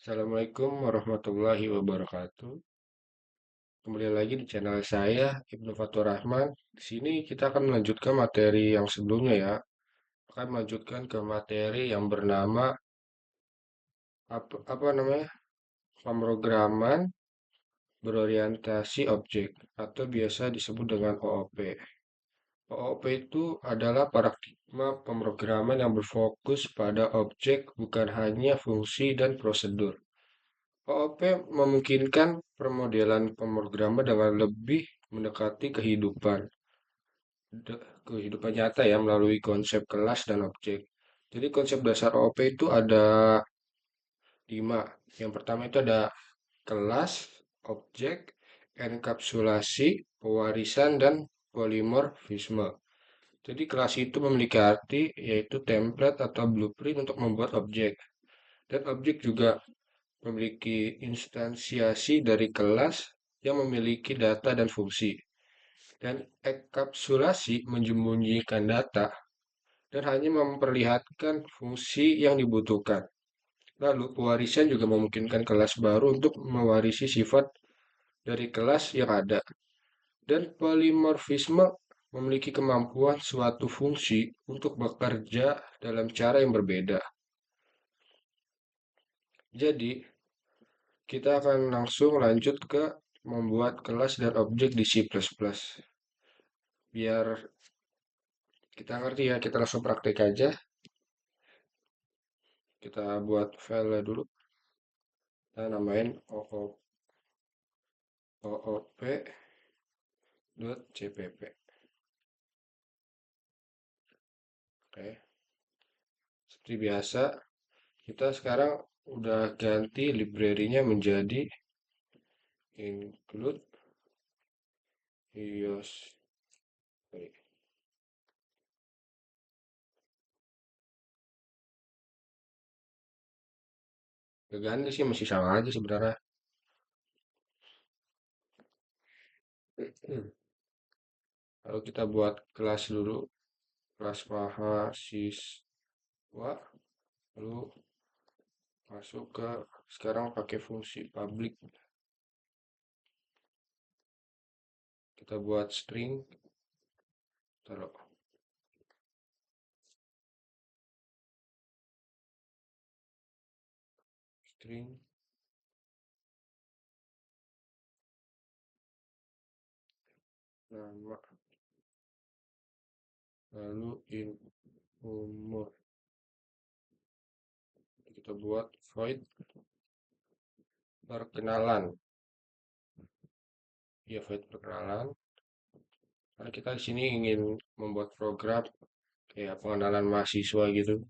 Assalamualaikum warahmatullahi wabarakatuh. Kembali lagi di channel saya, Ibnu Fatur Rahman. Di sini kita akan melanjutkan materi yang sebelumnya ya. Akan melanjutkan ke materi yang bernama apa namanya? Pemrograman berorientasi objek atau biasa disebut dengan OOP. OOP itu adalah paradigma pemrograman yang berfokus pada objek bukan hanya fungsi dan prosedur. OOP memungkinkan permodelan pemrograman dengan lebih mendekati kehidupan nyata ya melalui konsep kelas dan objek. Jadi konsep dasar OOP itu ada 5. Yang pertama itu ada kelas, objek, enkapsulasi, pewarisan, dan polimorfisme. Jadi kelas itu memiliki arti yaitu template atau blueprint untuk membuat objek. Dan objek juga memiliki instansiasi dari kelas yang memiliki data dan fungsi. Dan enkapsulasi menyembunyikan data dan hanya memperlihatkan fungsi yang dibutuhkan. Lalu, pewarisan juga memungkinkan kelas baru untuk mewarisi sifat dari kelas yang ada. Dan polimorfisme memiliki kemampuan suatu fungsi untuk bekerja dalam cara yang berbeda. Jadi, kita akan langsung lanjut ke membuat kelas dan objek di C++. Biar kita ngerti ya, kita langsung praktek aja. Kita buat file dulu. Kita namain oop.cpp. Oke. Seperti biasa, kita sekarang udah ganti library-nya menjadi include iOS. Gak ganti sih, masih sama aja sebenarnya. Lalu kita buat kelas dulu, kelas mahasiswa. Lalu masuk ke sekarang pakai fungsi public. Kita buat string, taruh string nama, lalu umur. Kita buat void perkenalan. Ya, void perkenalan. Karena kita di sini ingin membuat program kayak pengenalan mahasiswa gitu.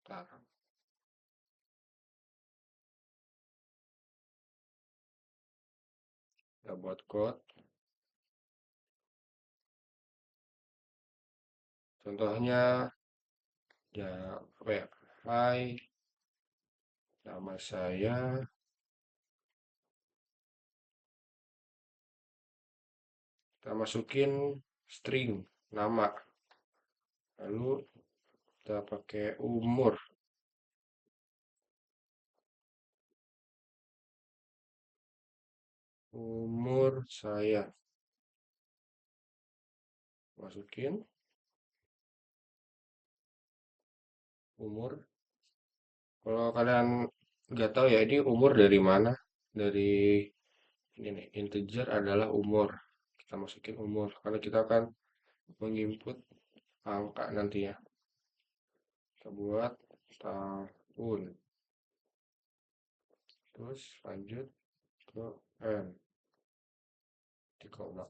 Nah, kita buat code. Contohnya ya apa ya? Hai, nama saya. Kita masukin string nama. Lalu kita pakai umur. Umur saya. Masukin umur. Kalau kalian nggak tahu ya ini umur dari mana? Dari ini nih, integer adalah umur. Kita masukin umur karena kita akan menginput angka nantinya. Kita buat tahun. Terus lanjut ke n di koma.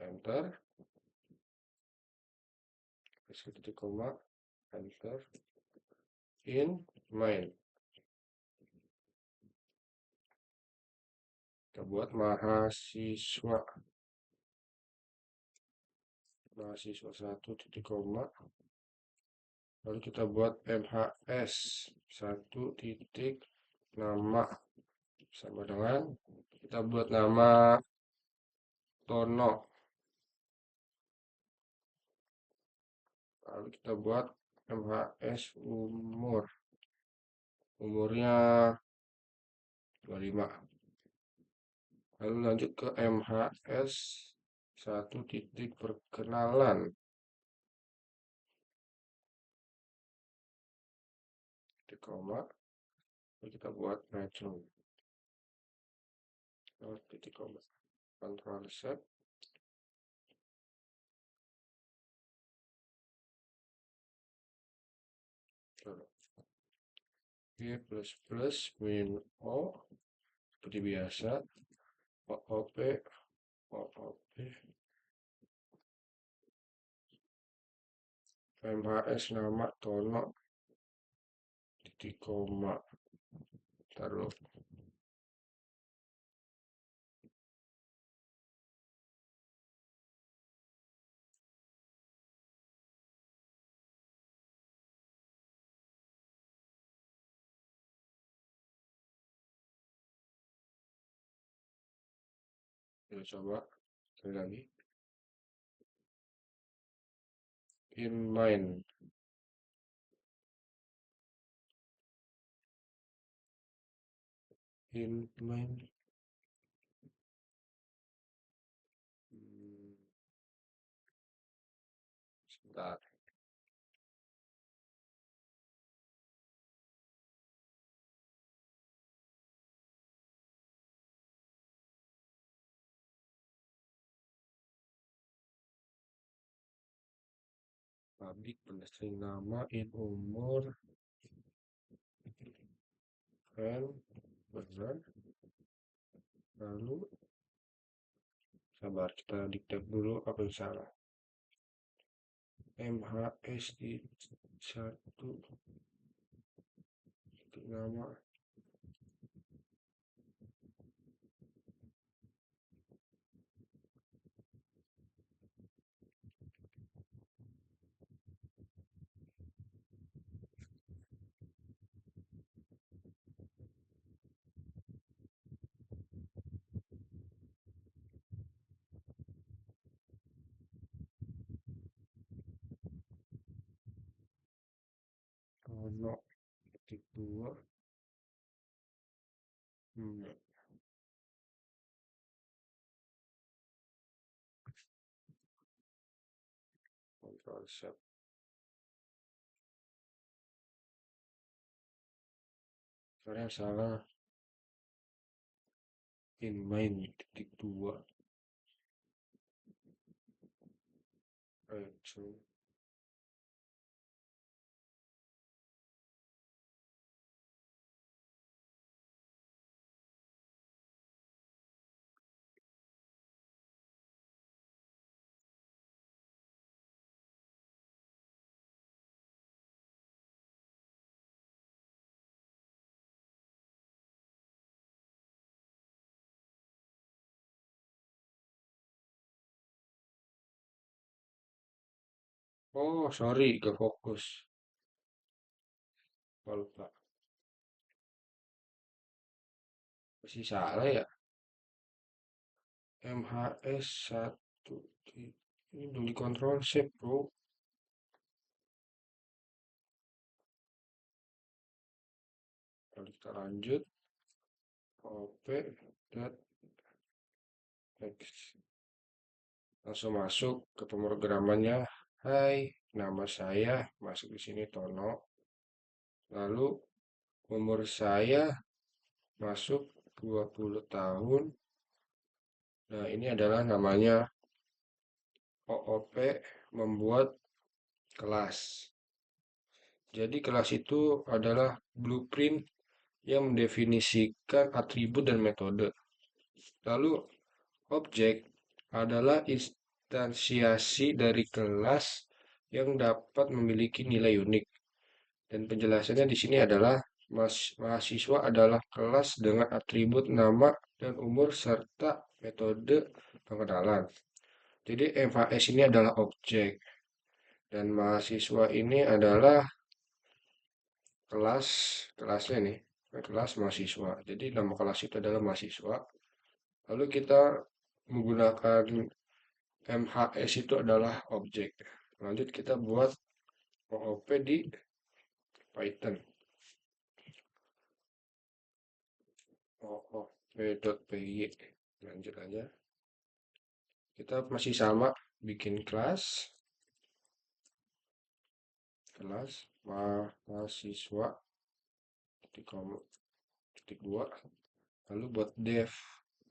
Enter. Terus di koma. Enter. In main. Kita buat mahasiswa. Mahasiswa 1 titik koma. Lalu kita buat MHS 1 titik nama sama dengan kita buat nama Tono. Lalu kita buat MHS umurnya 25. Lalu lanjut ke MHS satu titik perkenalan, titik koma. Lalu kita buat metro, lalu titik koma, Ctrl set. Oke, plus min o seperti biasa, OOP, MHS nama Tono, titik koma, taruh. Kita coba sekali lagi. In main, sebentar. Publik pendastering nama, in umur, and benar. Lalu sabar, kita diktat dulu apa yang salah. MHS di satu titik nama, Tono titik 2. Ctrl set. Saya salah, in main titik 2. Oh, sorry, gak fokus. Lupa. Masih salah ya. MHS 1. Ini belum dikontrol shape, bro. Lalu kita lanjut. OP dan X. Langsung masuk ke pemrogramannya. Hai, nama saya masuk di sini Tono. Lalu umur saya masuk 20 tahun. Nah, ini adalah namanya OOP membuat kelas. Jadi kelas itu adalah blueprint yang mendefinisikan atribut dan metode. Lalu objek adalah instansiasi dari kelas yang dapat memiliki nilai unik. Dan penjelasannya di sini adalah mahasiswa adalah kelas dengan atribut nama dan umur serta metode pengenalan. Jadi MHS ini adalah objek dan mahasiswa ini adalah kelasnya nih, kelas mahasiswa. Jadi nama kelas itu adalah mahasiswa. Lalu kita menggunakan MHS itu adalah objek. Lanjut kita buat OOP di Python. OOP.py. Lanjut aja. Kita masih sama bikin kelas mahasiswa titik koma titik dua, lalu buat def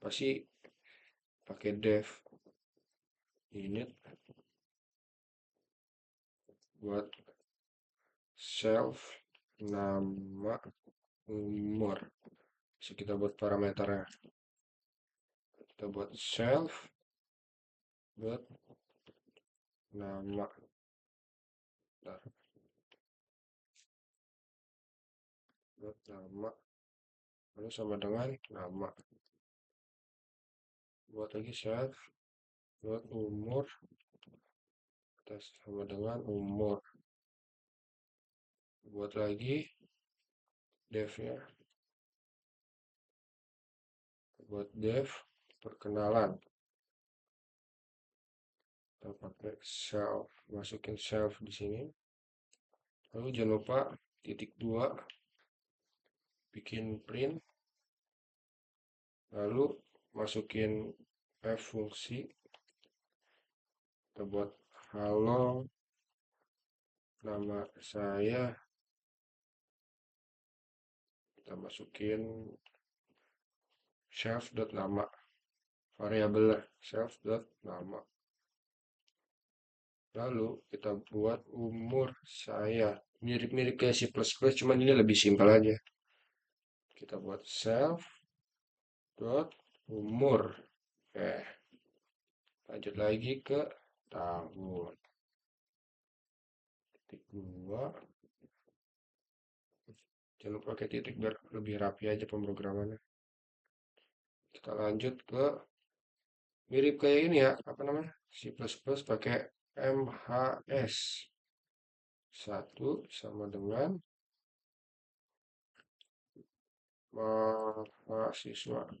pasti pakai def init buat self nama umur. So, kita buat parameternya, kita buat self buat nama. Bentar. Buat nama lalu sama dengan nama, buat lagi self buat umur, kita sama dengan umur, buat lagi def ya, buat def perkenalan, kita pakai self, masukin self di sini, lalu jangan lupa titik dua bikin print, lalu masukin f fungsi, kita buat halo nama saya, kita masukin self.nama variabel self.nama, lalu kita buat umur saya, mirip-mirip kayak C++, cuman ini lebih simpel aja. Kita buat self dot umur. Lanjut lagi ke tahun. Titik dua. Jangan lupa pakai titik biar lebih rapi aja pemrogramannya. Kita lanjut ke mirip kayak ini ya, apa namanya? C++ pakai MHS. 1 sama dengan mahasiswa.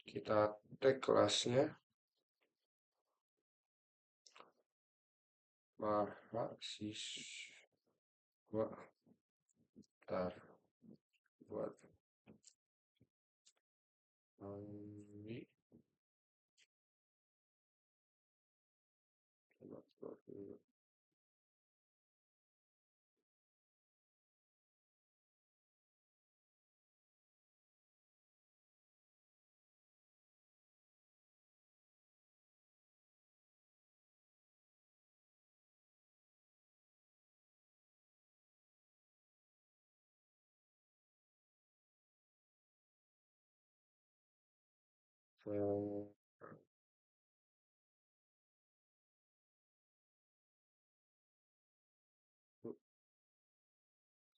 Kita tag kelasnya mahasiswa. Bentar, buat Andi.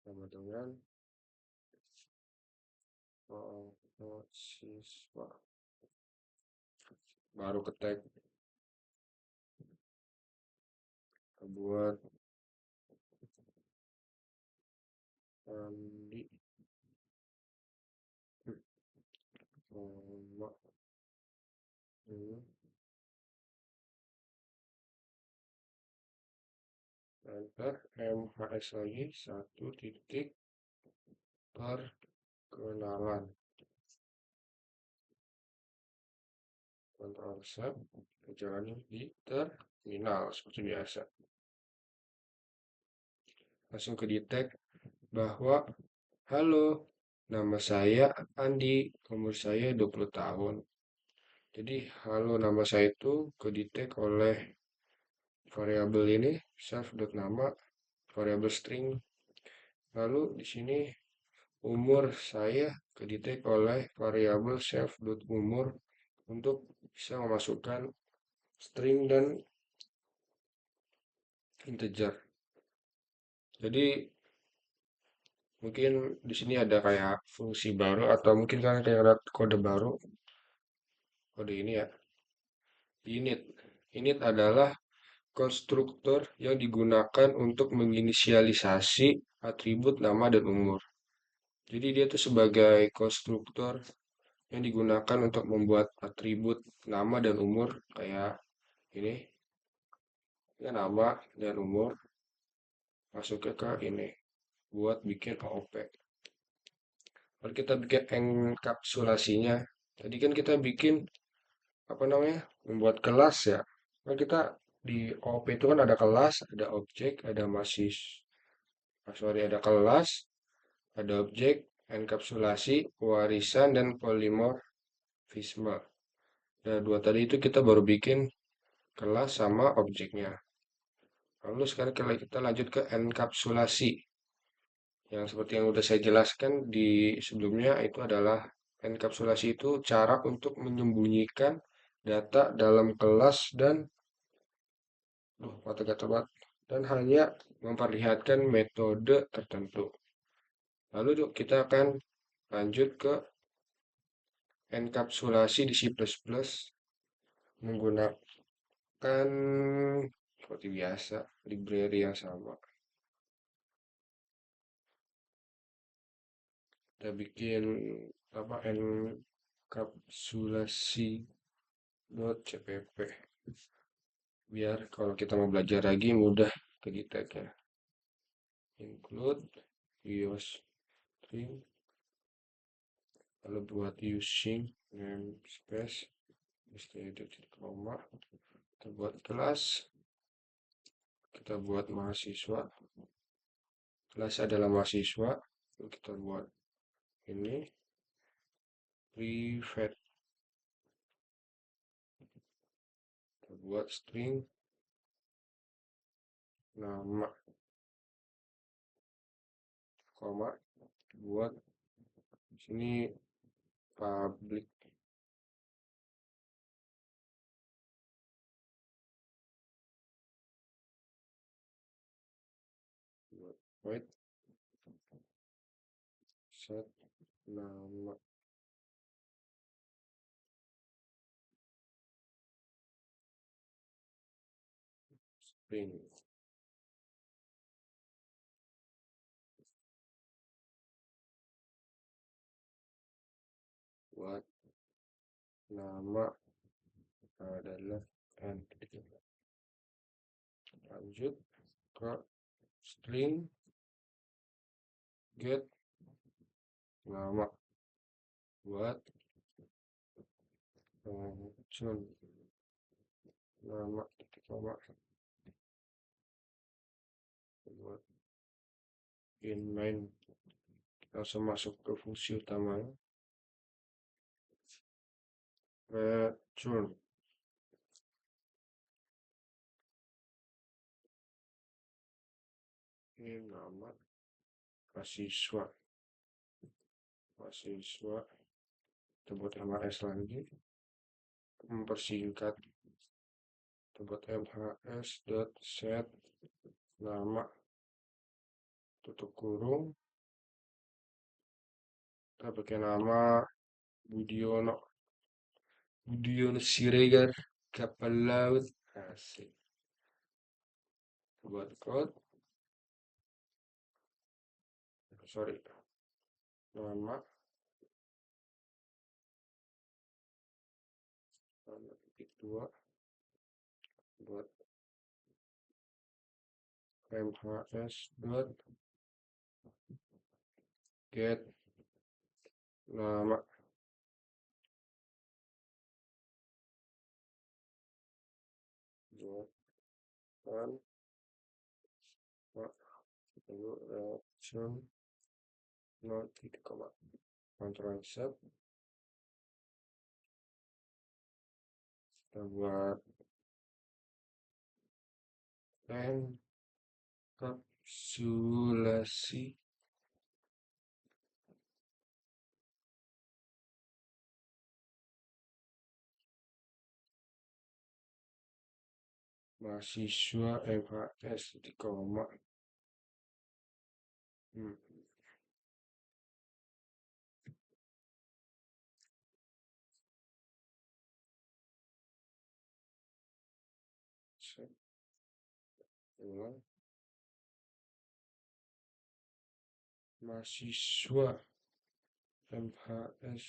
Sama dengan mahasiswa, baru ketik buat Andi sama ini, enter MHS lagi 1 titik perkenalan, Ctrl Save, jalanin di terminal seperti biasa. Langsung ke detect bahwa halo, nama saya Andi, umur saya 20 tahun. Jadi halo nama saya itu ke detect oleh variabel ini self.nama variabel string. Lalu di sini umur saya ke detect oleh variabel self.umur untuk bisa memasukkan string dan integer. Jadi mungkin di sini ada kayak fungsi baru atau mungkin kalian kayak ada kode baru. Kode ini ya. Init. Init adalah konstruktor yang digunakan untuk menginisialisasi atribut nama dan umur. Jadi dia itu sebagai konstruktor yang digunakan untuk membuat atribut nama dan umur kayak ini, ya nama dan umur. masuknya ke ini buat bikin OOP. Lalu kita bikin enkapsulasinya. Tadi kan kita bikin apa namanya? Membuat kelas ya. Kan kita di OOP itu kan ada kelas, ada objek, ada sorry, ada kelas, ada objek, enkapsulasi, warisan, dan polimorfisme. Nah, dua tadi itu kita baru bikin kelas sama objeknya. Lalu sekarang kita lanjut ke enkapsulasi. Yang seperti yang udah saya jelaskan di sebelumnya itu adalah enkapsulasi itu cara untuk menyembunyikan data dalam kelas dan mata gatal banget, dan hanya memperlihatkan metode tertentu. Lalu kita akan lanjut ke enkapsulasi di C++ menggunakan seperti biasa library yang sama. Kita bikin apa enkapsulasi.cpp biar kalau kita mau belajar lagi mudah ke detect-nya. Include use string, lalu buat using namespace, setelah itu titik koma, kita buat kelas, kita buat mahasiswa, kelas adalah mahasiswa, lalu kita buat ini private, kita buat string nama, koma, buat sini public, buat void set nama string, buat nama adalah n. Lanjut ke string get nama buat muncul nama titik koma buat in main, langsung masuk ke fungsi utama return ini nama mahasiswa, kita buat MHS lagi, mempersingkat, kita buat mhs dot set nama tutup kurung, kita pakai nama Budiono Siregar kapal laut, asik. Buat code, sorry, nama titik dua buat mhs dot get nama buat kan lalu return not titik koma, Ctrl Z, kita buat enkapsulasi mahasiswa MHS di koma. Ulang. Mahasiswa MHS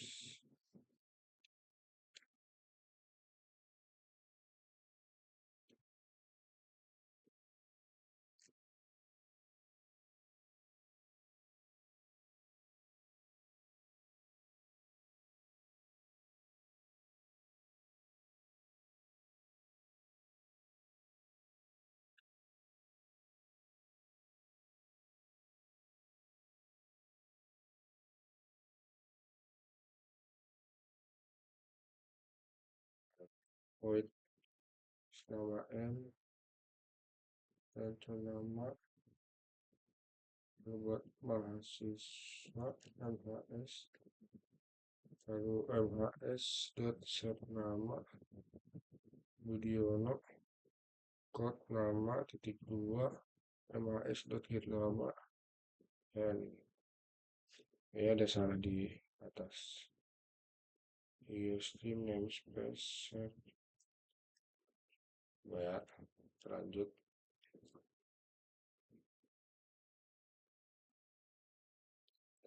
void nama M, dan nama buat mahasiswa MHS, lalu MHS dot set nama Budiono, kod nama titik dua MHS dot get nama, dan ya ada salah di atas. Stream namespace set. Ya, lanjut.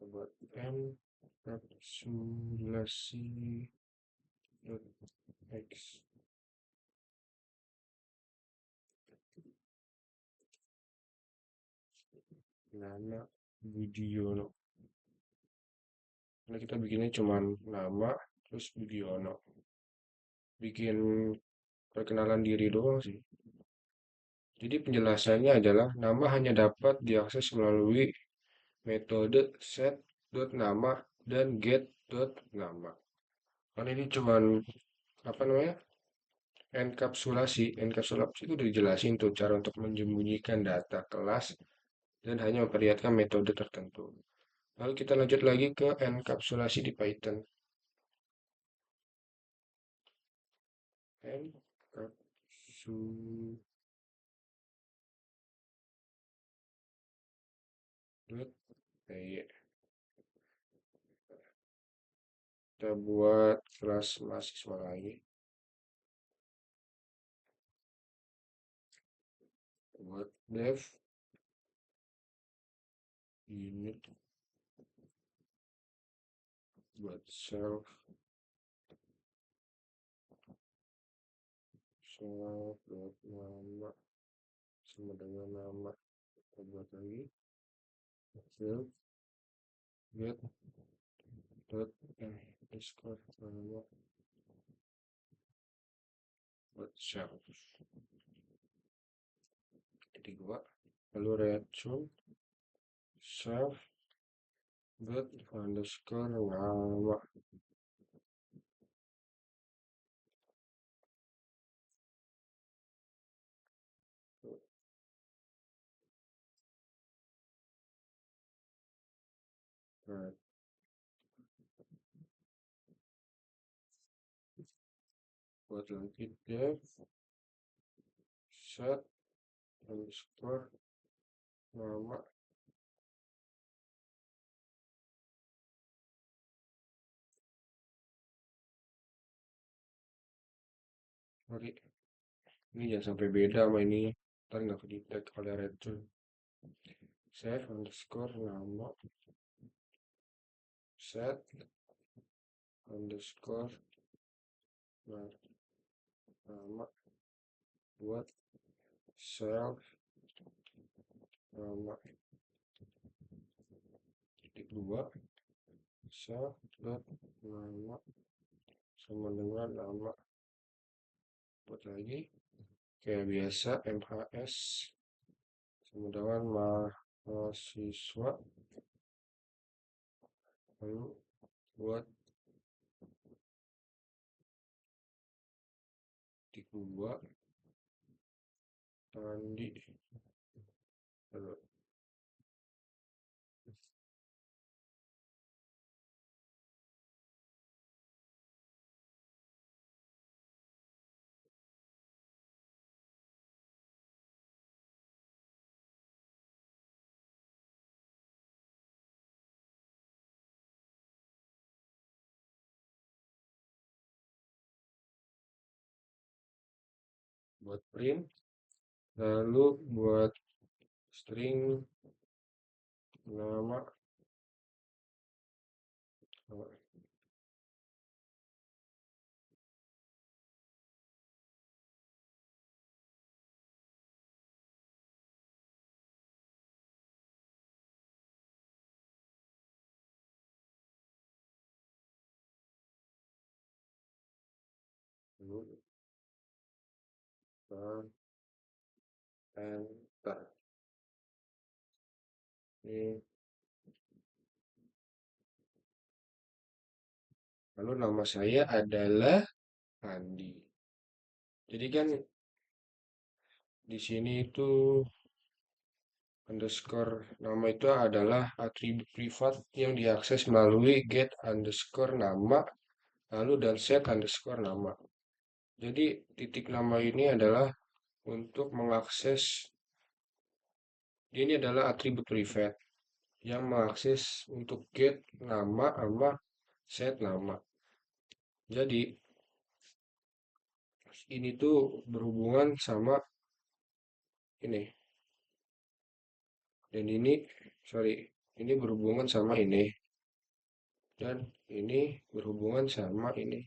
Buat M simulasi x nama Budiono. Nah, kita bikinnya cuman nama terus Budiono. Bikin perkenalan diri doang sih. Jadi penjelasannya adalah nama hanya dapat diakses melalui metode set.nama dan get.nama. Karena ini cuman apa namanya? Enkapsulasi. Enkapsulasi itu udah dijelasin tuh cara untuk menyembunyikan data kelas dan hanya memperlihatkan metode tertentu. Lalu kita lanjut lagi ke enkapsulasi di Python. Enkapsulasi. Kita buat kelas mahasiswa lagi. Buat dev unit, buat self buat nama sama dengan nama. Kita buat lagi self get dot underscore nama buat self titik dua, lalu return self get underscore nama. Nah, buat lagi dev set underscore nama. Sorry, ini jangan sampai beda sama ini, ntar nggak detect oleh return. Set underscore nama set underscore nama buat self nama titik dua self dot nama sama dengan nama. Buat lagi kayak biasa MHS sama dengan mahasiswa, lalu buat titik dua tadi lalu buat print, lalu buat string nama lalu enter. Ini lalu nama saya adalah Andi. Jadi kan di sini itu underscore nama itu adalah atribut privat yang diakses melalui get underscore nama lalu dan set underscore nama. Jadi titik nama ini adalah untuk mengakses, ini adalah atribut privat yang mengakses untuk get nama sama set nama. Jadi ini tuh berhubungan sama ini, dan ini sorry, ini berhubungan sama ini, dan ini berhubungan sama ini.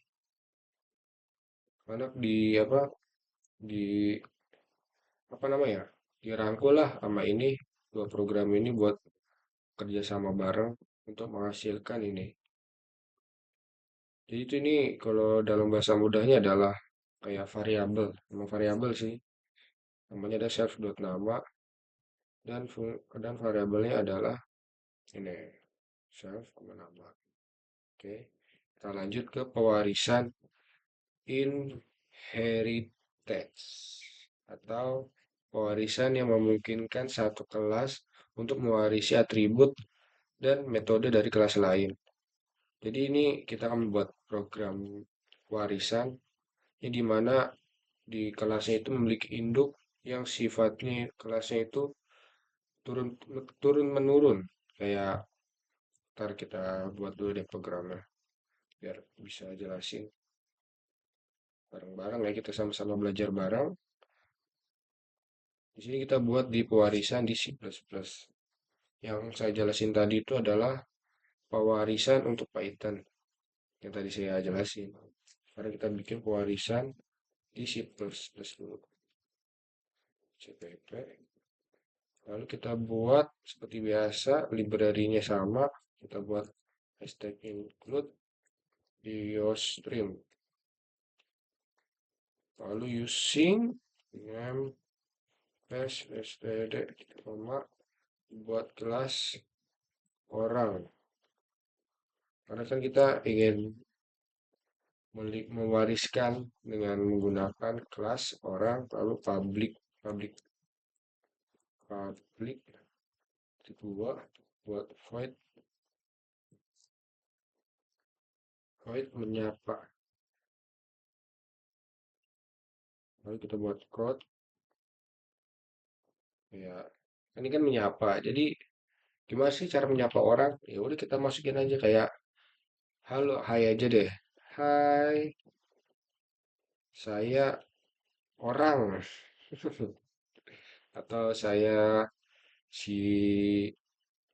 Karena di apa namanya, dirangkul lah sama ini, dua program ini buat kerjasama bareng untuk menghasilkan ini. Jadi itu ini kalau dalam bahasa mudahnya adalah kayak variabel, nama variabel sih. Namanya ada self dot nama dan variabelnya adalah ini self nama. Oke, kita lanjut ke pewarisan inheritance atau pewarisan yang memungkinkan satu kelas untuk mewarisi atribut dan metode dari kelas lain. Jadi ini kita akan membuat program warisan yang dimana di kelasnya itu memiliki induk yang sifatnya kelasnya itu turun turun menurun. Kayak ntar kita buat dulu deh programnya biar bisa jelasin bareng-bareng ya, kita sama-sama belajar bareng. Di sini kita buat di pewarisan di C++. Yang saya jelasin tadi itu adalah pewarisan untuk Python yang tadi saya jelasin. Sekarang kita bikin pewarisan di C++ dulu. CPP. Lalu kita buat seperti biasa, library-nya sama. Kita buat hashtag include iostream. Lalu using name std buat kelas orang. Karena kan kita ingin mewariskan dengan menggunakan kelas orang lalu public public kedua buat void menyapa, lalu kita buat code ya, ini kan menyapa, jadi gimana sih cara menyapa orang, ya udah kita masukin aja kayak halo, hai aja deh, hai saya orang atau saya si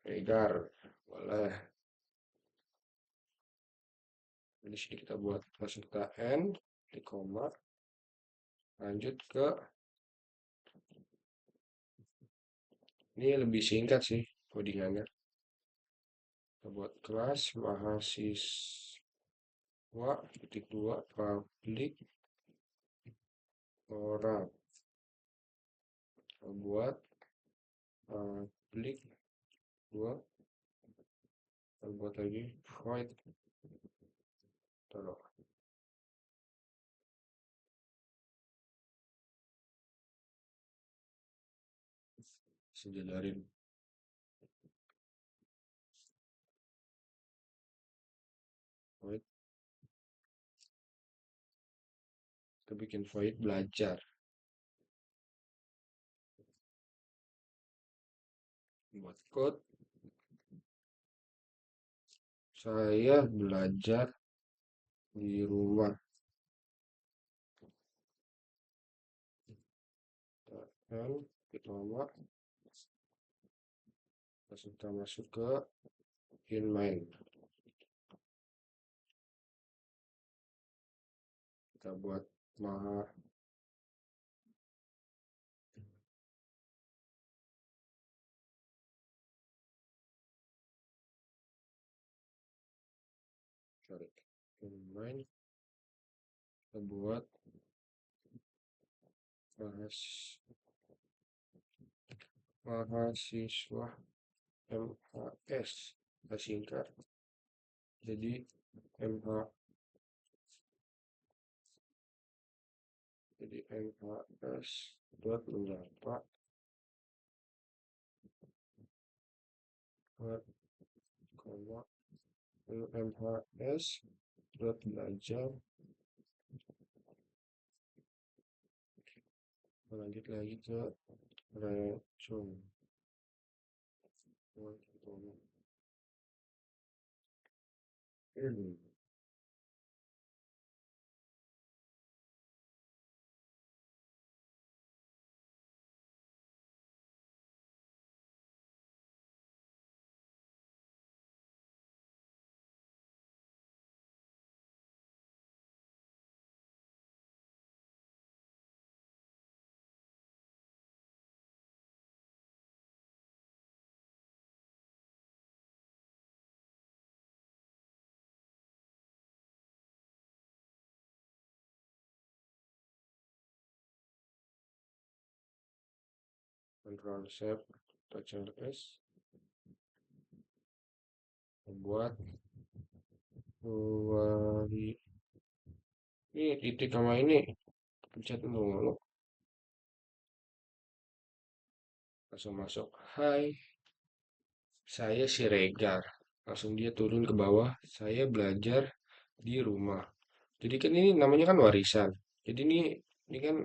Regar, boleh. Di sini kita buat langsung kita end di koma, lanjut ke ini lebih singkat sih codingannya. Kita buat kelas mahasiswa titik dua public orang. Kita buat public dua, kita buat lagi void taruh, sejajarin void, kita bikin void belajar, buat code saya belajar di rumah, dan kita kita masuk ke inline, kita buat maha sorry inline, kita buat mahasiswa MHS, kita singkat jadi MH, Jadi MHS dot menyapa dot koma MHS dot belajar. Lanjut lagi ke resume. Control Shift Ctrl S, membuat ini titik sama ini pencet dulu, langsung masuk. Hai, saya si Regar. Langsung dia turun ke bawah. Saya belajar di rumah. Jadi kan ini namanya kan warisan. Jadi ini kan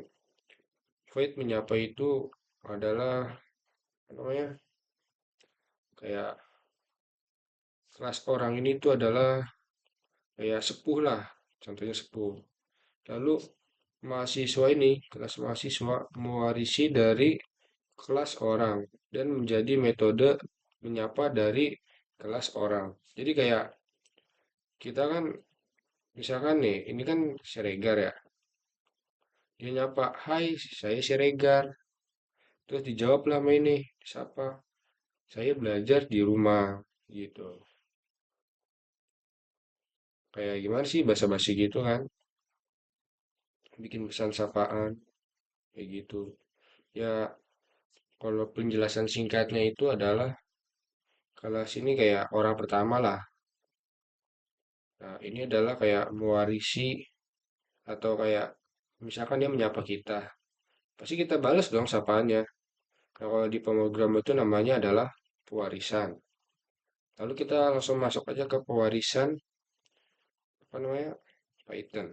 void menyapa itu adalah apa namanya, kayak kelas orang ini tuh adalah kayak sepuh lah, contohnya sepuh. Lalu mahasiswa ini, kelas mahasiswa mewarisi dari kelas orang dan menjadi metode menyapa dari kelas orang. Jadi kayak kita kan misalkan nih, ini kan Siregar ya. Dia nyapa, "Hai, saya Siregar." Terus dijawab lah sama ini, siapa? Saya belajar di rumah gitu. Kayak gimana sih basa-basi gitu kan? Bikin pesan sapaan kayak gitu. Ya, kalau penjelasan singkatnya itu adalah kelas ini kayak orang pertama lah. Nah, ini adalah kayak mewarisi atau kayak misalkan dia menyapa kita, pasti kita balas dong sapaannya. Nah, kalau di pemrogram itu namanya adalah pewarisan. Lalu kita langsung masuk aja ke pewarisan, apa namanya? Python.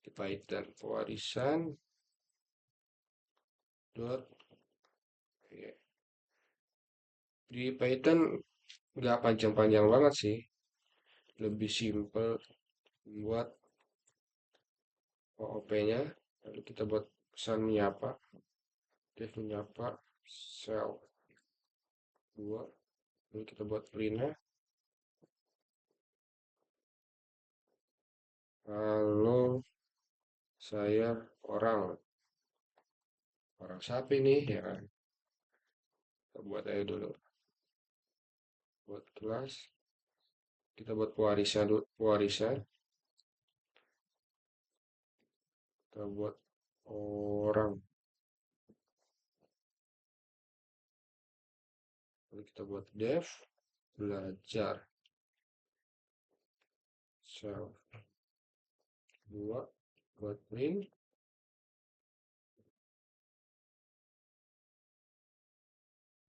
Di Python, pewarisan dot ya. Di Python nggak panjang-panjang banget sih, lebih simple buat OOP-nya. Lalu kita buat pesan menyapa, def menyapa, sel 2. Lalu kita buat print-nya. Halo, saya orang. Orang siapa ini ya kan? Kita buat aja dulu. Buat kelas. Kita buat pewarisan dulu. Pewarisan. Kita buat orang. Lalu kita buat def. Belajar. Self 2. Buat print.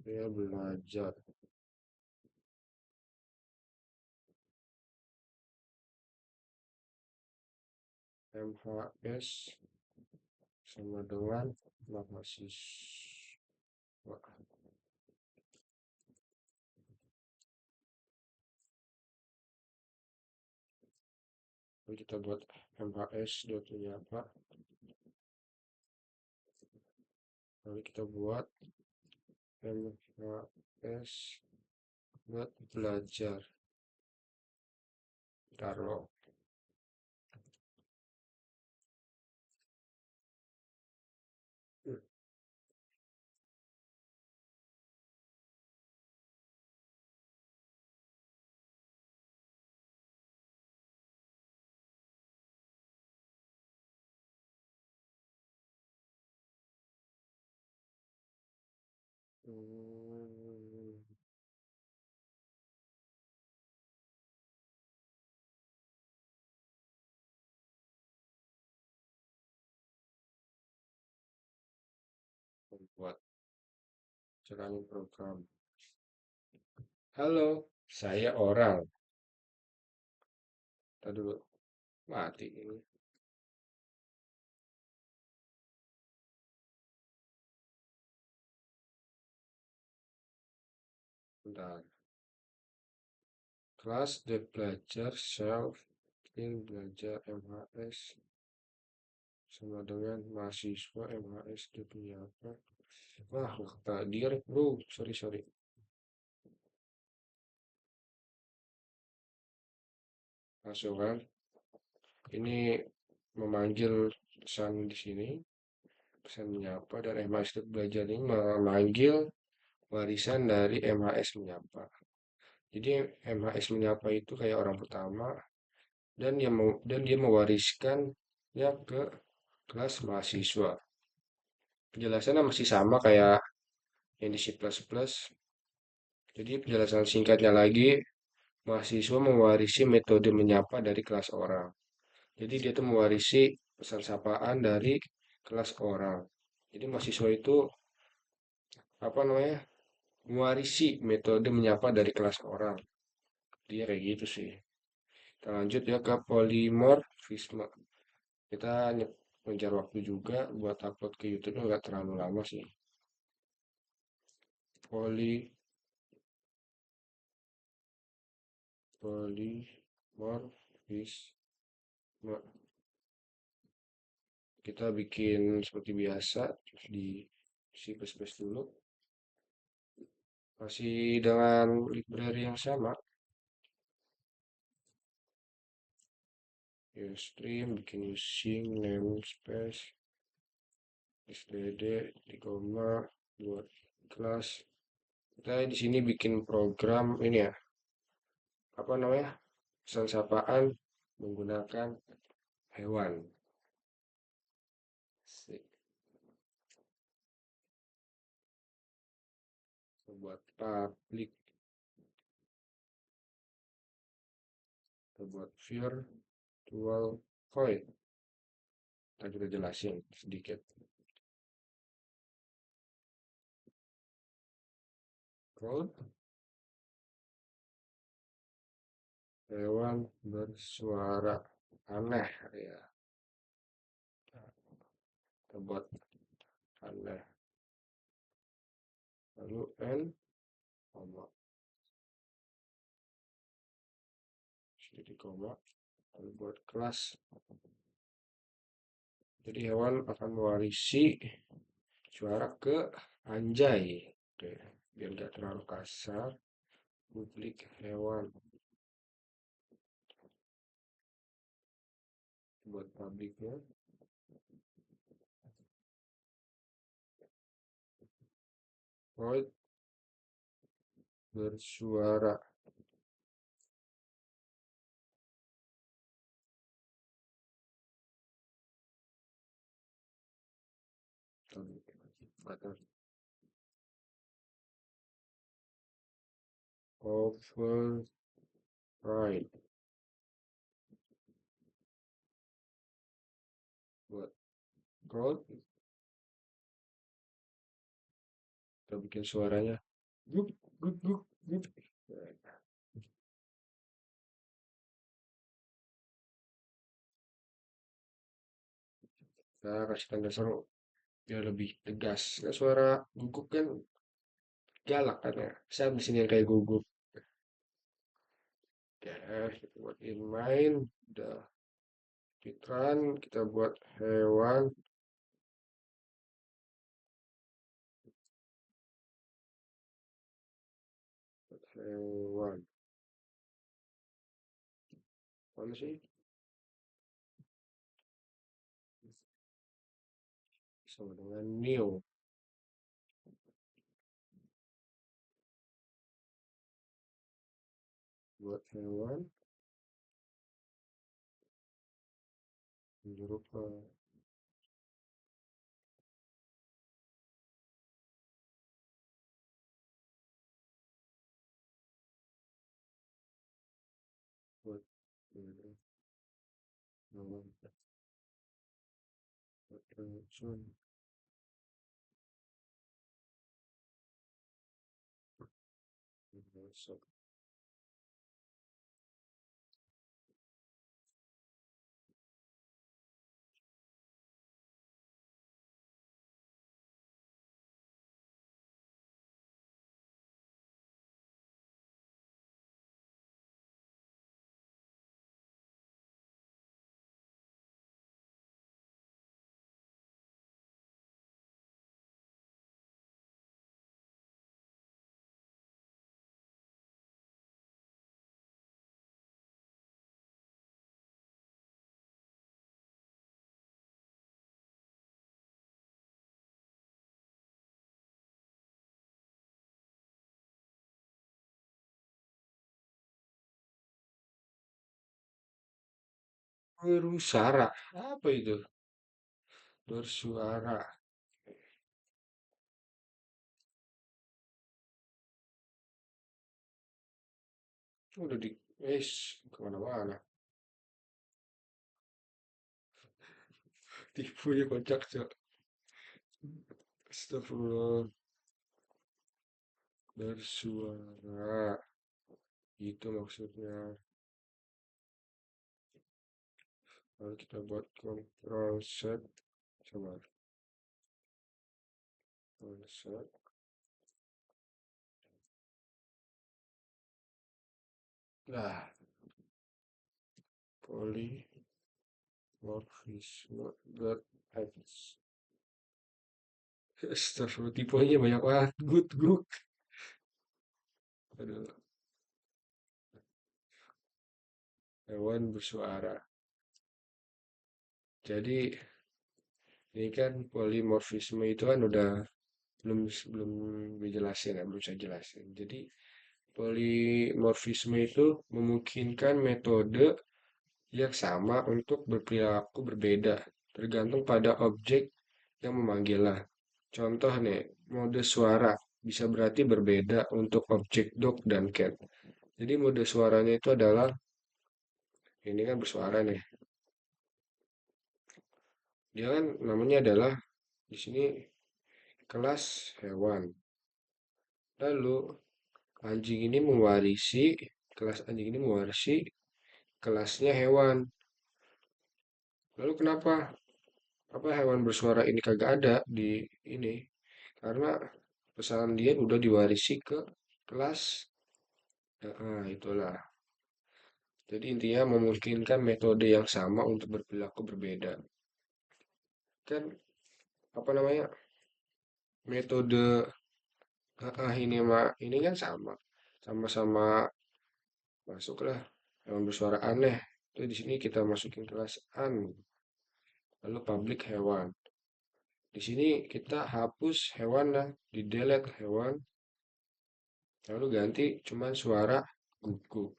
Dia belajar. MHS sama dengan mahasiswa. Lalu kita buat MHS dotnya apa. Lalu kita buat MHS buat belajar. Taruh. Hmm, Jalani program. Halo, saya orang. Tadi dulu, mati ini. Bentar. Kelas The Belajar Self in Belajar MHS sama dengan mahasiswa MHS dunia apa? Wah, tadi bro, sorry sorry. Masuk kan? Ini memanggil pesan di sini, pesan menyapa dan MHS belajar ini memanggil warisan dari MHS menyapa. Jadi MHS menyapa itu kayak orang pertama dan dia mewariskan ya ke kelas mahasiswa. Penjelasannya masih sama kayak yang di C++. Jadi penjelasan singkatnya lagi, mahasiswa mewarisi metode menyapa dari kelas orang. Jadi dia tuh mewarisi pesan sapaan dari kelas orang. Jadi mahasiswa itu apa namanya? Mewarisi metode menyapa dari kelas orang. Dia kayak gitu sih. Kita lanjut ya ke polimorfisme. Kita ngejar waktu juga buat upload ke YouTube nggak terlalu lama sih. Poly Polimorfisme. Kita bikin seperti biasa di C++ dulu. Masih dengan library yang sama. Stream, bikin using namespace, std, di koma, buat kelas. Kita di sini bikin program ini ya, apa namanya? Pesan sapaan menggunakan hewan. Sik. Buat public, kita buat virtual void. Kita jelasin sedikit. Code hewan bersuara aneh ya. Kita buat aneh. Lalu n koma jadi koma lalu buat kelas. Jadi hewan akan mewarisi suara ke anjay. Oke, biar nggak terlalu kasar. Publik hewan buat publiknya. Void bersuara. Override buat code. Kita bikin suaranya guk guk guk guk. Kita kasih tanda seru biar lebih tegas. Nah, suara guguk kan galak kan ya. Saya di sini yang kayak guguk. Oke, kita buat inline. Udah Fitran, kita buat hewan. Hewan. Mana sih? Sama dengan new. Buat hewan. Berupa buat hewan. Buat racun. Masuk. Bersuara. Apa itu? Bersuara. Udah di... kemana-mana. Tipu ya kocak, Cok. Astagfirullah. Bersuara. Itu maksudnya. Lalu kita buat control set. Coba. Control set. Nah, polymorphism dot x. Astagfirullah, tipenya banyak banget. Good, good. Aduh, hewan bersuara. Jadi, ini kan polimorfisme itu kan udah belum belum dijelasin ya, belum saya jelasin. Jadi, polimorfisme itu memungkinkan metode yang sama untuk berperilaku berbeda, tergantung pada objek yang memanggilnya. Contoh nih, mode suara bisa berarti berbeda untuk objek dog dan cat. Jadi mode suaranya itu adalah ini kan bersuara nih. Dia kan namanya adalah di sini kelas hewan. Lalu anjing ini mewarisi kelas anjing ini mewarisi kelasnya hewan. Lalu kenapa apa hewan bersuara ini kagak ada di ini? Karena pesan dia udah diwarisi ke kelas. Itulah. Jadi intinya memungkinkan metode yang sama untuk berperilaku berbeda. Kan apa namanya? Metode ini kan sama. Sama-sama masuklah hewan bersuara aneh. Itu di sini kita masukin kelas an, lalu publik hewan. Di sini kita hapus hewan lah, di delete hewan, lalu ganti cuman suara gugup.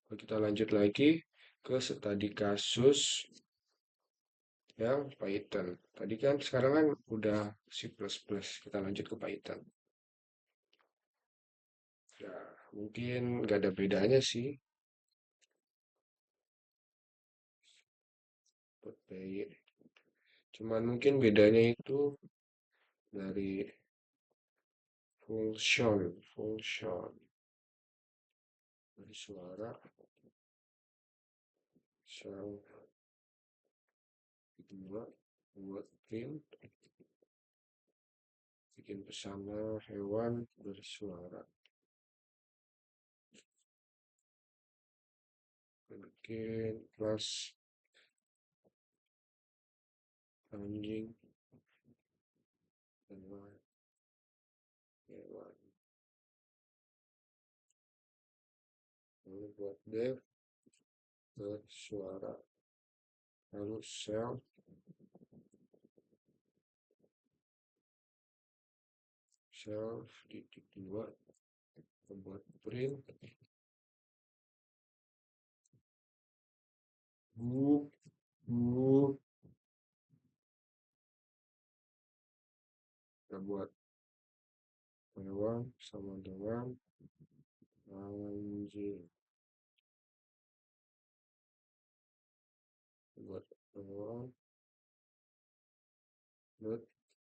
Lalu kita lanjut lagi ke studi kasus yang Python. Tadi kan sekarang kan udah C++, kita lanjut ke Python. Ya, mungkin nggak ada bedanya sih. Cuman mungkin bedanya itu dari function dari suara shell kedua buat print bikin pesannya hewan bersuara, bikin kelas anjing hewan hewan, lalu buat dev bersuara, lalu self titik dua buat print book book, kita buat hewan sama dengan anjing, buat hewan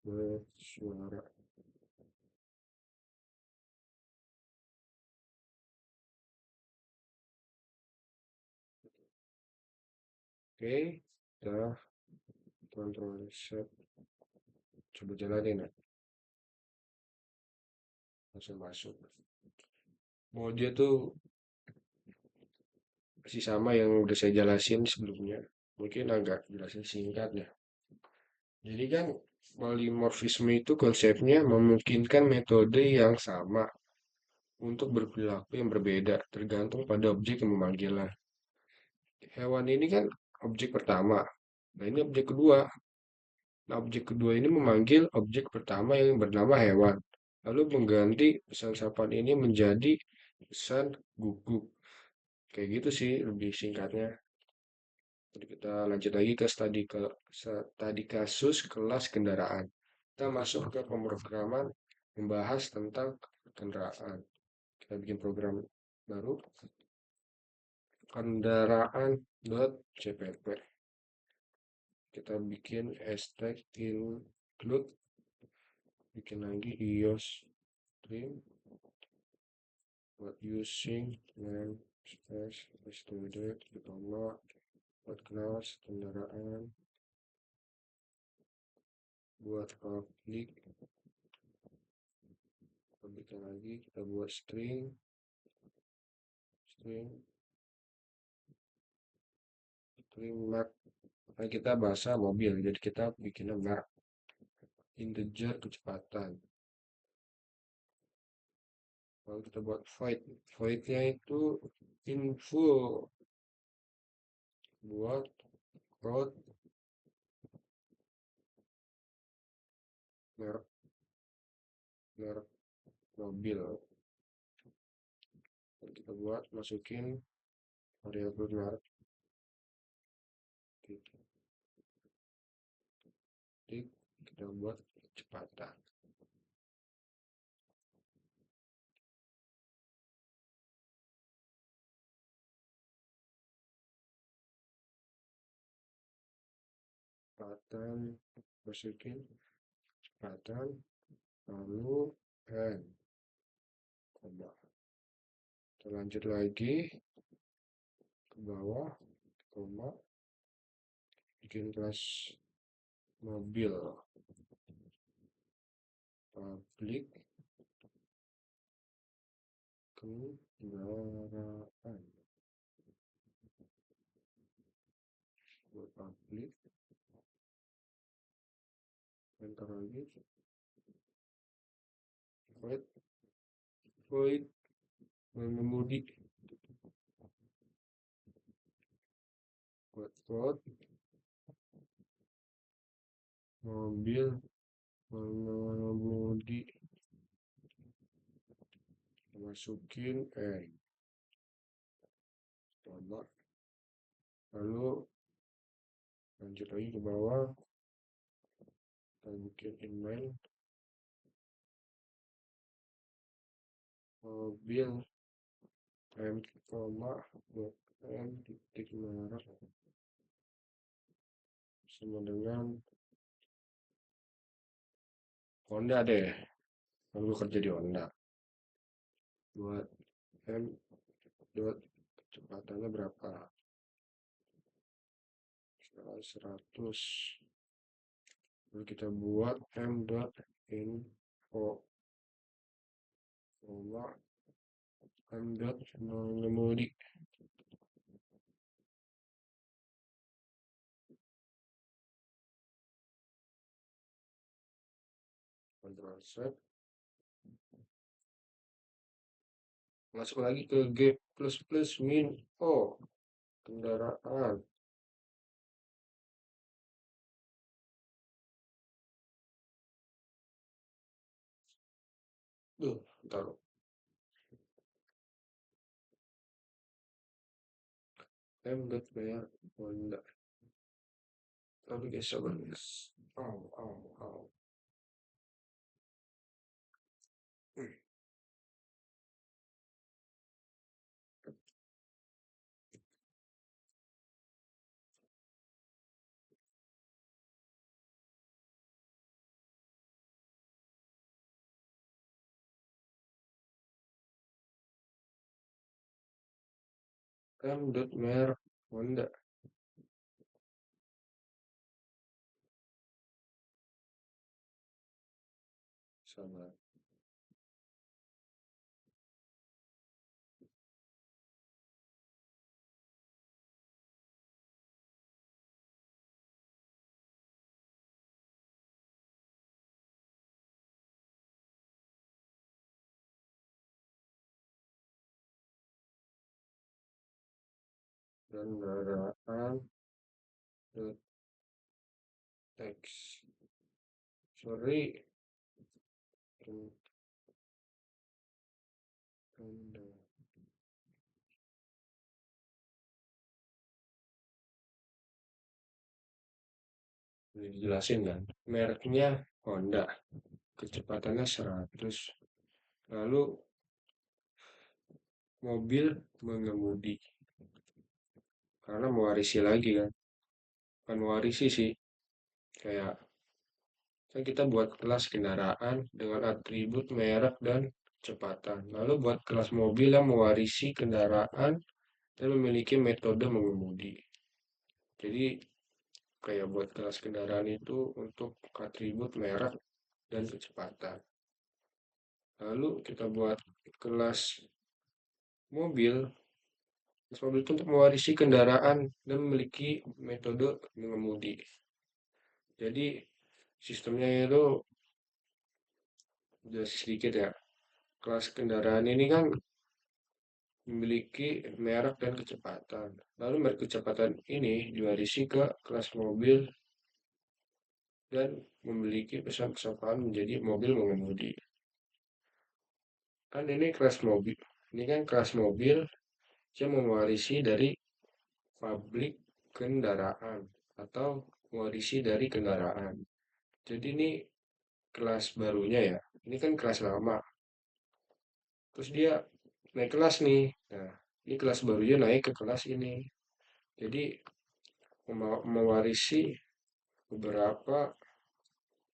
bersuara. Oke, kita kontrol set, coba jalanin ya, langsung masuk. Mau dia tuh masih sama yang udah saya jelasin sebelumnya. Mungkin agak jelasin singkat ya. Jadi kan polimorfisme itu konsepnya memungkinkan metode yang sama untuk berperilaku yang berbeda tergantung pada objek yang memanggilnya. Hewan ini kan objek pertama. Nah, ini objek kedua. Nah, objek kedua ini memanggil objek pertama yang bernama hewan. Lalu mengganti pesan sapaan ini menjadi pesan guguk. Kayak gitu sih lebih singkatnya. Jadi kita lanjut lagi ke studi kasus kelas kendaraan. Kita masuk ke pemrograman membahas tentang kendaraan. Kita bikin program baru kendaraan.cpp. Kita bikin hashtag include, bikin lagi iOS stream buat using name space student comma buat kelas kendaraan buat public. Kita bikin lagi, kita buat string mark. Nah, kita bahasa mobil, jadi kita bikinnya mark integer kecepatan. Lalu kita buat voidnya itu info buat road merek merek mobil. Dan kita buat masukin variabel merek titik, kita buat kecepatan. Kecepatan masukin kecepatan lalu n koma. Kita lanjut lagi ke bawah koma, bikin kelas mobil public kendaraan buat public, enter lagi void void mengemudi buat void mobil mengemudi, masukin coba, lalu lanjut lagi ke bawah, kita bikin email mobil m koma buat m titik merek sama dengan Honda deh, lalu kerja di Honda buat m dot kecepatannya berapa, 100. Lalu kita buat m dot info koma m dot mengemudi. Ctrl set, masuk lagi ke g plus plus min o kendaraan. Taruh m dot bayar Honda. Tapi guys, coba guys. Au. M dot merek Honda. sama. Kendaraan teks. Sorry. Udah dijelasin kan. Mereknya Honda. Kecepatannya 100. Lalu mobil mengemudi. Karena mewarisi lagi kan. Bukan mewarisi sih. Kayak kan kita buat kelas kendaraan dengan atribut merek dan kecepatan. Lalu buat kelas mobil yang mewarisi kendaraan dan memiliki metode mengemudi. Jadi kayak buat kelas kendaraan itu untuk atribut merek dan kecepatan. Lalu kita buat kelas mobil. Kelas mobil itu untuk mewarisi kendaraan dan memiliki metode mengemudi. Jadi sistemnya itu udah sedikit ya. Kelas kendaraan ini kan memiliki merek dan kecepatan. Lalu merek kecepatan ini diwarisi ke kelas mobil dan memiliki pesan-pesan menjadi mobil mengemudi. Kan ini kelas mobil. Ini kan kelas mobil yang mewarisi dari pabrik kendaraan atau mewarisi dari kendaraan. Jadi ini kelas barunya ya. Ini kan kelas lama. Terus dia naik kelas nih. Nah, ini kelas barunya naik ke kelas ini. Jadi mewarisi beberapa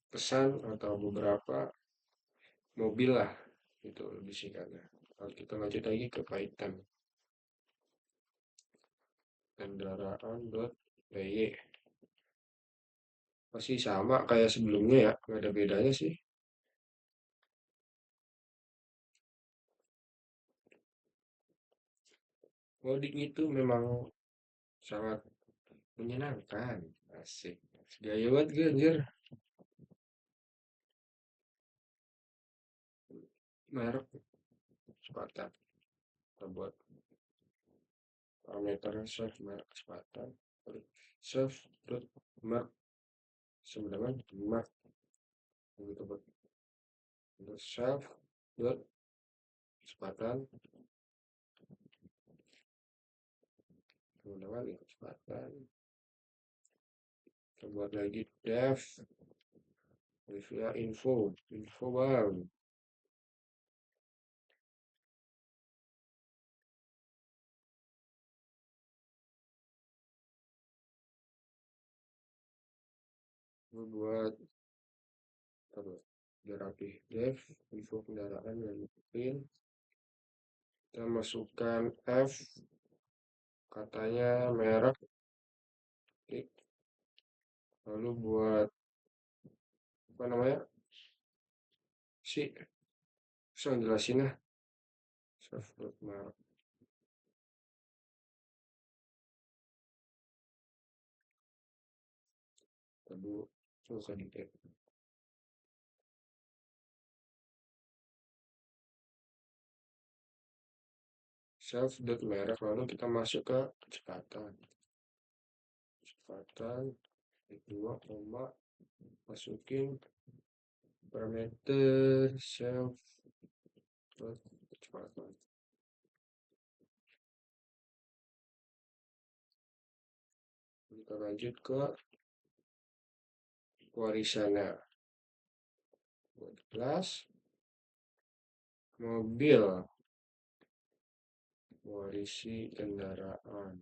pesan atau beberapa mobil lah. Itu lebih singkatnya. Kalau kita lanjut lagi ke Python. Kendaraan.py masih sama kayak sebelumnya ya, nggak ada bedanya sih. Coding itu memang sangat menyenangkan, asik. Gaya banget gue anjir. Merek kecepatan. Kita buat parameter self merek kecepatan. Self dot merek sebenarnya merek gitu buat self dot kecepatan sebenarnya kecepatan. Kita buat lagi def via info bang. Gue buat apa biar rapi def info kendaraan yang mungkin kita masukkan F katanya merek klik. Lalu buat apa namanya si bisa jelasin ya self merek tadi susah dikit self merek lalu kita masuk ke kecepatan dua koma masukin parameter self kecepatan. Kita lanjut ke warisannya buat kelas mobil warisi kendaraan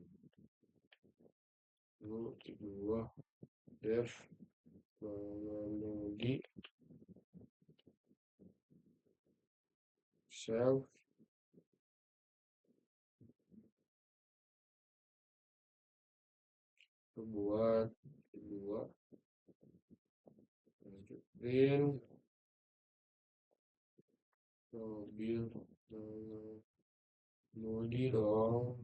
lalu dua def mengemudi self buat dua lanjutin mobil mengemudi dong.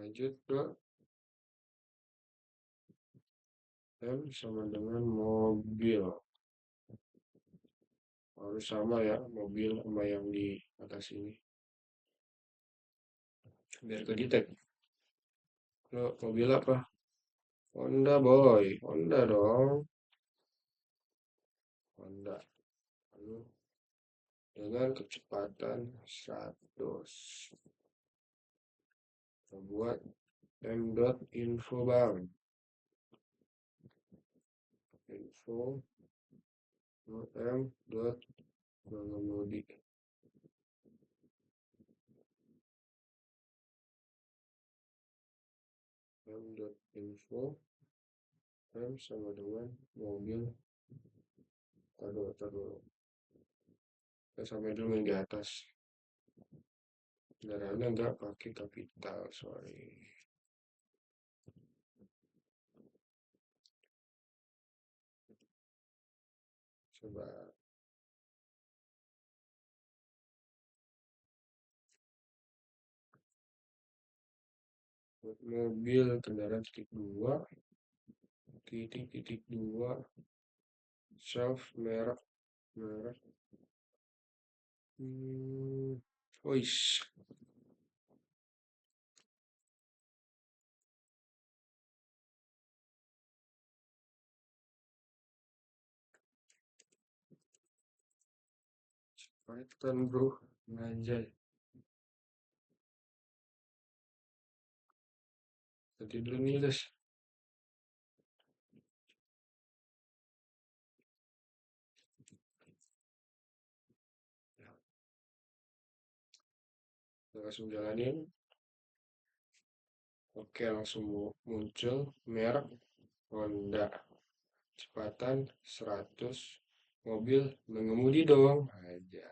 Lanjut ke M sama dengan mobil. Harus sama ya, mobil sama yang di atas ini. Biar kedetek. Lo mobil apa? Honda boy, Honda dong. Honda. Lalu dengan kecepatan 100. Kita buat m.info bang. Info m dot mengemudi m.info m sama dengan mobil. Taruh. Kita sampai dulu yang di atas. Kendaraannya enggak pakai kapital, sorry. Coba buat mobil kendaraan titik dua self merek Oish, Python bro, anjay. Nanti dulu nih guys. Langsung jalanin. Oke, langsung muncul merek Honda. Kecepatan 100. Mobil mengemudi dong. Aja.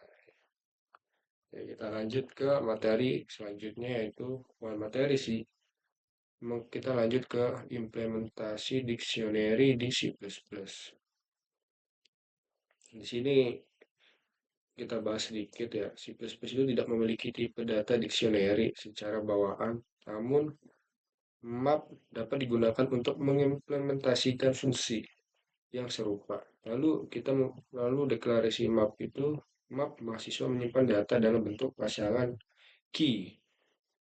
Ya, kita lanjut ke materi selanjutnya yaitu bukan materi sih. Kita lanjut ke implementasi dictionary di C++. Di sini kita bahas sedikit ya. C++ itu tidak memiliki tipe data dictionary secara bawaan, namun map dapat digunakan untuk mengimplementasikan fungsi yang serupa. Lalu deklarasi map mahasiswa menyimpan data dalam bentuk pasangan key,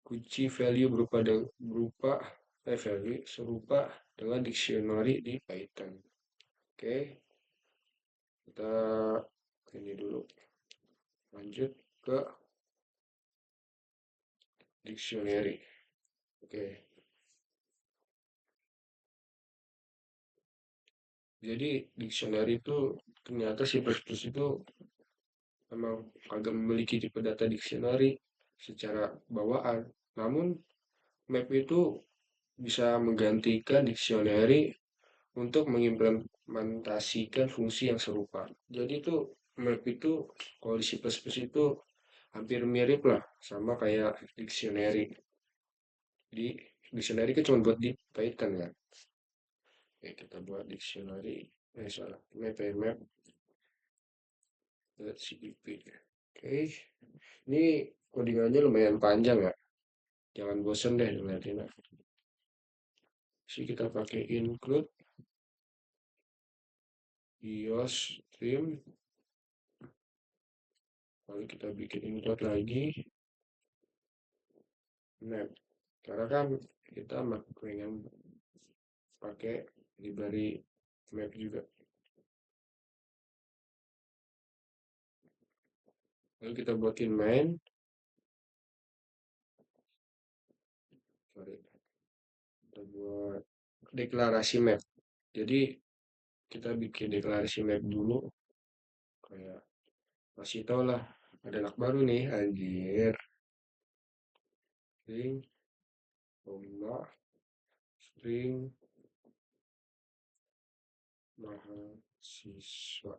kunci value berupa value serupa dengan dictionary di Python. Oke, kita ini dulu. Lanjut ke dictionary. Oke. Jadi dictionary itu ternyata C++ itu memang agak memiliki tipe data dictionary secara bawaan. Namun map itu bisa menggantikan dictionary untuk mengimplementasikan fungsi yang serupa. Jadi itu map itu kalau di C++ itu hampir mirip lah sama kayak dictionary. Di dictionary kan cuma buat di Python kan. Oke, kita buat dictionary. Salah. Map.cpp. Oke. Ini codingannya lumayan panjang ya. Jangan bosan deh ngeliatin. Sih kita pakai include iostream. Lalu kita bikin include lagi map. Karena kan kita pengen pakai library map juga. Lalu kita buatin main. Sorry. Kita buat deklarasi map. Jadi kita bikin deklarasi map dulu. Kayak masih tau lah. Ada anak baru nih, anjir. String, string mahasiswa.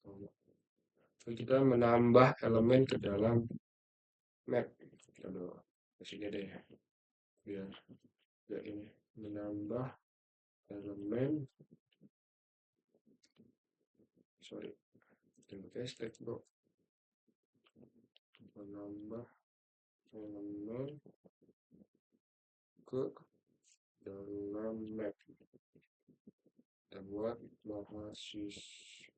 Lalu kita menambah elemen ke dalam map. Aduh, kesini deh. Biar ya ini menambah elemen, sorry, hashtag bro, menambah elemen ke dalam map dan buat mahasiswa.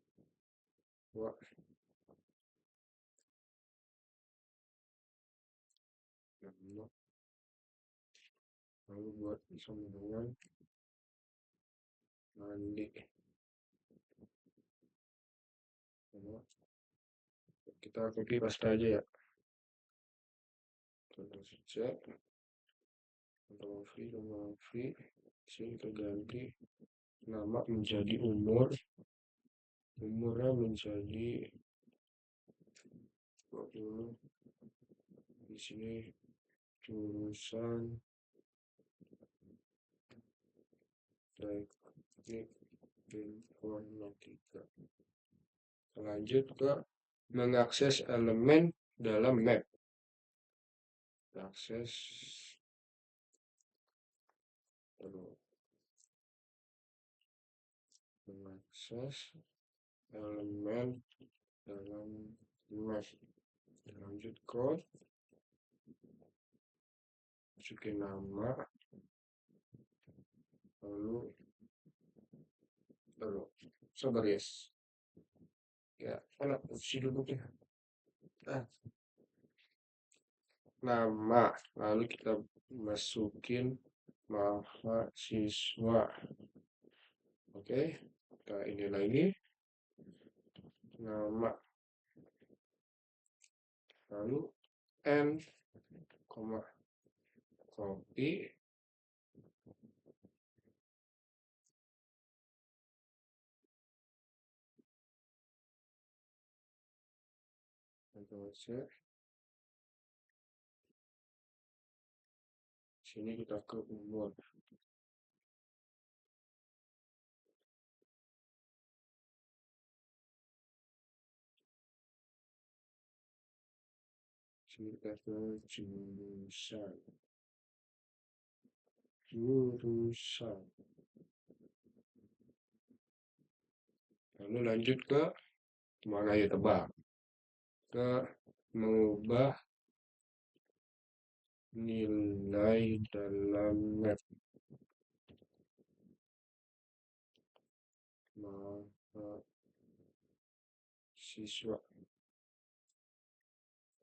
Lalu buat sama dengan mandi. Kita copy paste aja ya. Contoh saja. Contoh free. Sini kita ganti nama menjadi umur. Umurnya menjadi 20. Di sini jurusan teknik informatika. Lanjut ke mengakses elemen dalam map. Akses mengakses elemen dalam map. Lanjut code, masukin nama, lalu sabar yes. Ya, mana opsi duduknya? Nama, lalu kita masukin mahasiswa. Oke, kita ini lagi nama, lalu n, copy, sini kita ke umur. Sini kita ke jurusan. Lalu lanjut ke mana ya tebak? Ke mengubah nilai dalam map. Mahasiswa.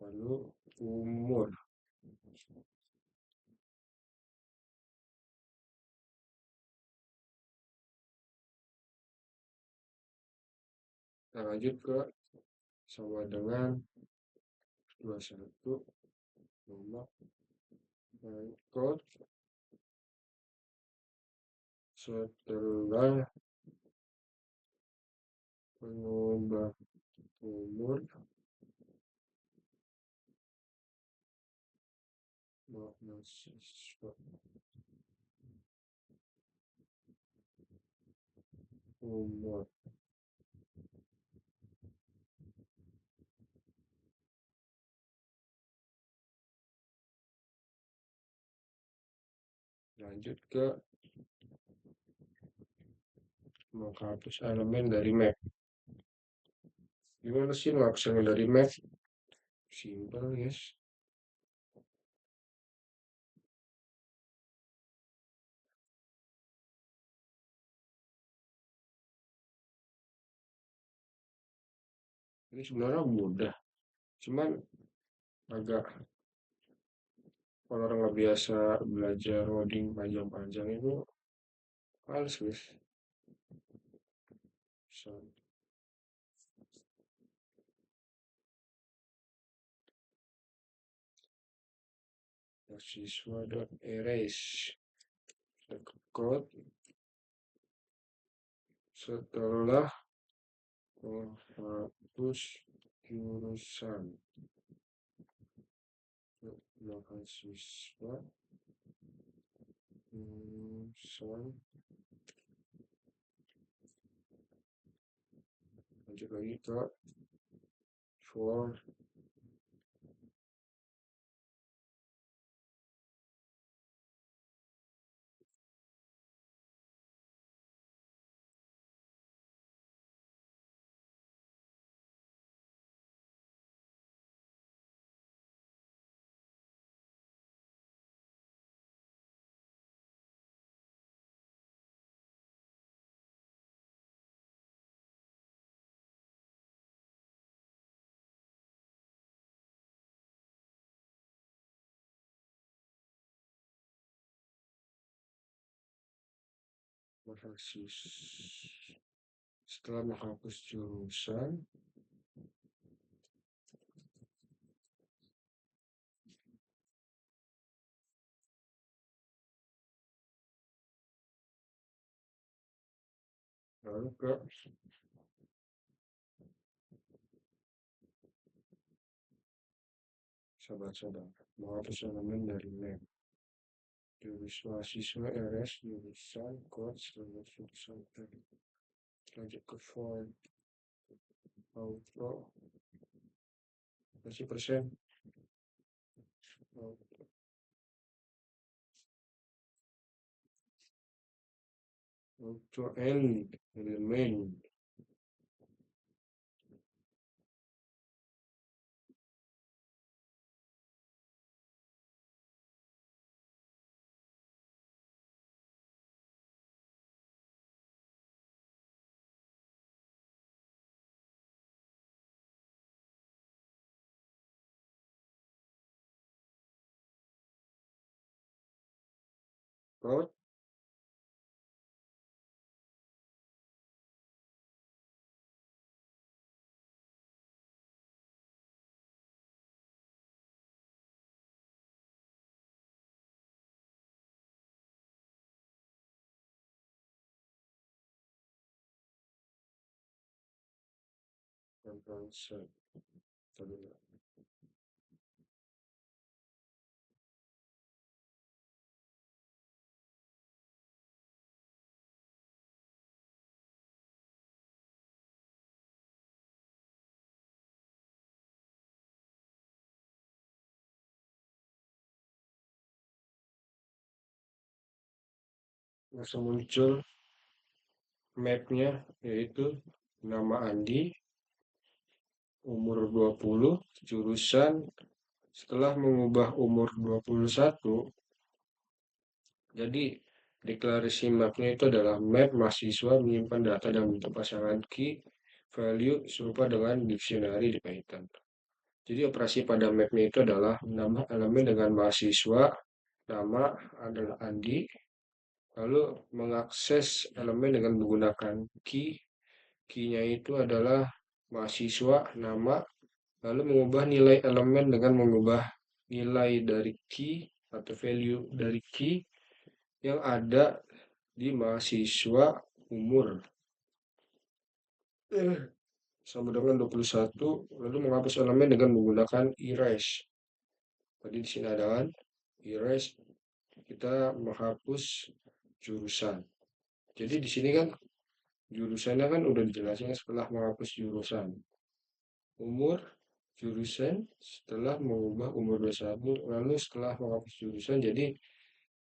Lalu umur. Kita lanjut ke sama dengan 21 nomor code. Setelah mengubah umur mahasiswa, umur, lanjut ke menghapus elemen dari map. Gimana sih menghapus elemen dari map? Simple guys. Ini sebenarnya mudah, cuman agak kalau orang nggak biasa belajar coding panjang-panjang itu males guys. Mahasiswa.erase code setelah menghapus jurusan mahasiswa lanjut lagi ke for mahasiswa. Setelah menghapus jurusan, lalu ke sahabat-sahabat menghapus elemen dari lab. Jurusan mahasiswa RS, jurusan coach, jurusan teknik. Lanjut ke form, auto, kasih persen, auto end, elemen. Coach, dan konsep. Langsung muncul mapnya, yaitu nama Andi, umur 20, jurusan. Setelah mengubah umur 21, jadi deklarasi mapnya itu adalah map mahasiswa menyimpan data dan bentuk pasangan key value serupa dengan dictionary di Python. Jadi operasi pada mapnya itu adalah menambah elemen dengan mahasiswa, nama adalah Andi, lalu mengakses elemen dengan menggunakan key. Key-nya itu adalah mahasiswa, nama, lalu mengubah nilai elemen dengan mengubah nilai dari key atau value dari key yang ada di mahasiswa umur sama dengan 21, lalu menghapus elemen dengan menggunakan erase. Tadi di sini ada kan erase, kita menghapus jurusan. Jadi di sini kan jurusannya kan udah dijelasin setelah menghapus jurusan. Umur, jurusan, setelah mengubah umur 21, lalu setelah menghapus jurusan jadi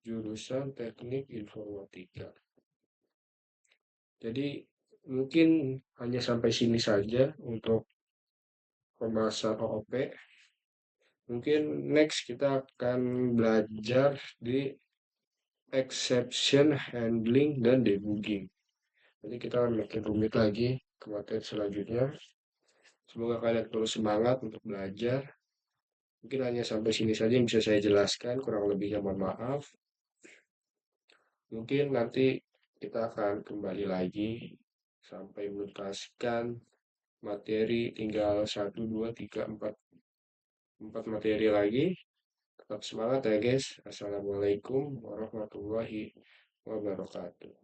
jurusan teknik informatika. Jadi mungkin hanya sampai sini saja untuk pembahasan OOP. Mungkin next kita akan belajar di exception handling dan debugging. Jadi kita akan makin rumit lagi ke materi selanjutnya. Semoga kalian terus semangat untuk belajar. Mungkin hanya sampai sini saja yang bisa saya jelaskan, kurang lebihnya mohon maaf. Mungkin nanti kita akan kembali lagi sampai menuntaskan materi, tinggal 1, 2, 3, 4 materi lagi. Tetap semangat ya guys. Assalamualaikum warahmatullahi wabarakatuh.